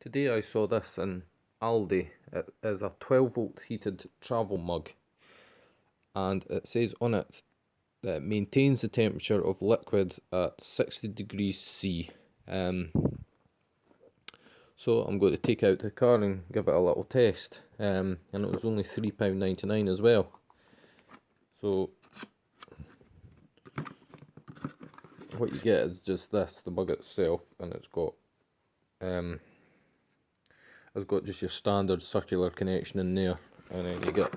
Today I saw this in Aldi. It is a 12 volt heated travel mug, and it says on it that it maintains the temperature of liquid at 60 degrees C. So I'm going to take it out the car and give it a little test. And it was only £3.99 as well. So what you get is just this, the mug itself, and it's got just your standard circular connection in there, and then you get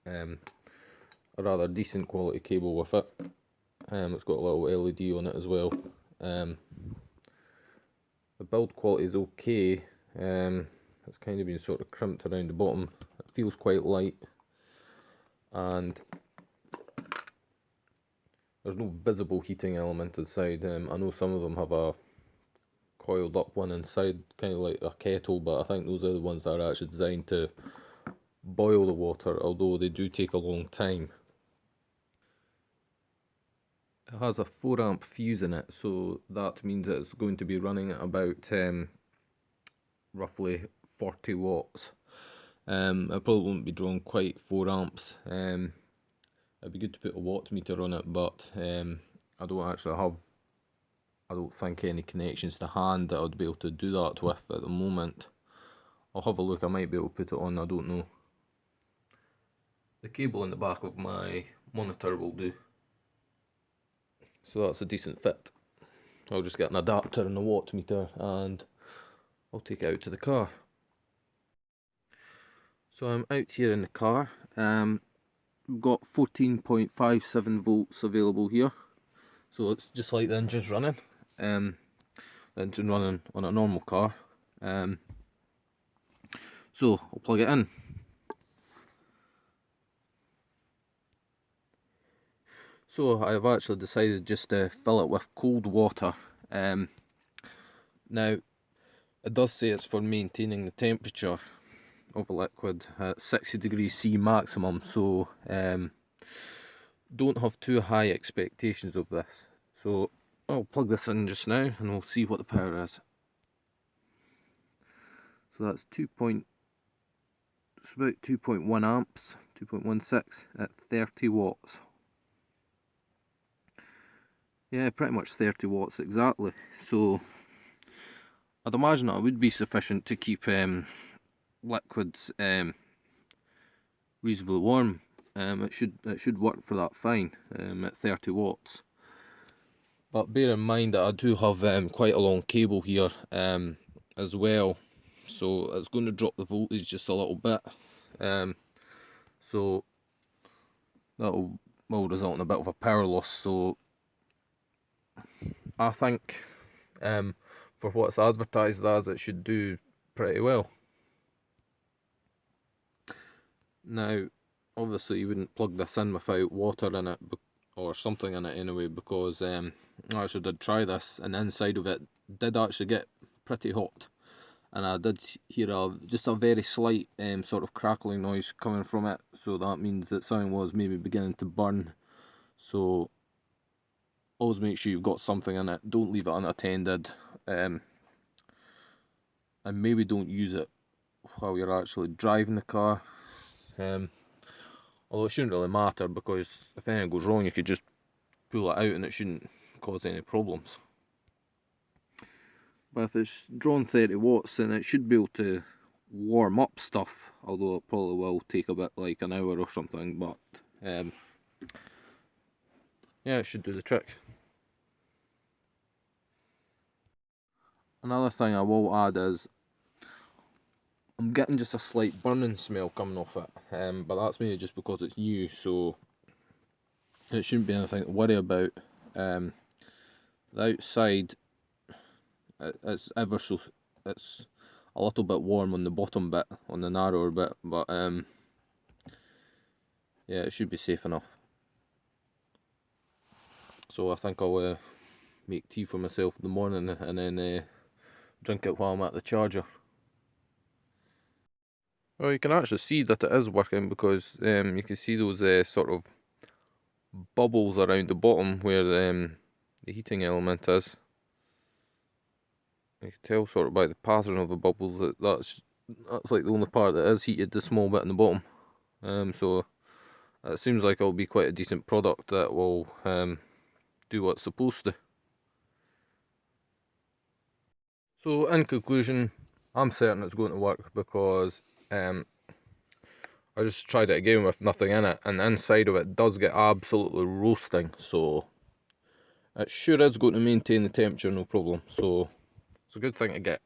a rather decent quality cable with it. It's got a little LED on it as well. The build quality is okay. It's kind of been sort of crimped around the bottom. It feels quite light, and there's no visible heating element inside. I know some of them have a coiled up one inside, kind of like a kettle, but I think those are the ones that are actually designed to boil the water, although they do take a long time. It has a 4 amp fuse in it, so that means it's going to be running at about roughly 40 watts. It probably won't be drawing quite 4 amps. It'd be good to put a watt meter on it, but I don't think any connections to hand that I'd be able to do that with at the moment. I'll have a look, I might be able to put it on, I don't know. The cable in the back of my monitor will do. So that's a decent fit. I'll just get an adapter and a watt meter and I'll take it out to the car. So I'm out here in the car. We've got 14.57 volts available here. So it's just like the engine's running. The engine running on a normal car. So I'll plug it in. So I've actually decided just to fill it with cold water. Now, it does say it's for maintaining the temperature of a liquid at 60 degrees C maximum, so don't have too high expectations of this. So I'll plug this in just now and we'll see what the power is. So that's it's about 2.1 amps, 2.16 at 30 watts. Yeah, pretty much 30 watts exactly. So I'd imagine that would be sufficient to keep liquids reasonably warm. It should work for that fine at 30 watts. But bear in mind that I do have quite a long cable here as well, so it's going to drop the voltage just a little bit. So that will result in a bit of a power loss. So I think for what it's advertised as, it should do pretty well. Now, obviously you wouldn't plug this in without water in it, or something in it anyway, because I actually did try this, and the inside of it did actually get pretty hot, and I did hear just a very slight sort of crackling noise coming from it, so that means that something was maybe beginning to burn. So always make sure you've got something in it, don't leave it unattended, and maybe don't use it while you're actually driving the car. Although it shouldn't really matter, because if anything goes wrong you could just pull it out and it shouldn't cause any problems. But if it's drawn 30 watts then it should be able to warm up stuff, although it probably will take a bit, like an hour or something, but yeah, it should do the trick. Another thing I will add is I'm getting just a slight burning smell coming off it, but that's maybe just because it's new, so it shouldn't be anything to worry about. The outside, it's a little bit warm on the bottom bit, on the narrower bit, but yeah, it should be safe enough. So I think I'll make tea for myself in the morning and then drink it while I'm at the charger. Well, you can actually see that it is working, because you can see those sort of bubbles around the bottom where the heating element is. You can tell sort of by the pattern of the bubbles that that's like the only part that is heated, the small bit in the bottom. So it seems like it'll be quite a decent product that will do what it's supposed to. So in conclusion, I'm certain it's going to work because I just tried it again with nothing in it, and the inside of it does get absolutely roasting, so it sure is going to maintain the temperature no problem, so it's a good thing to get.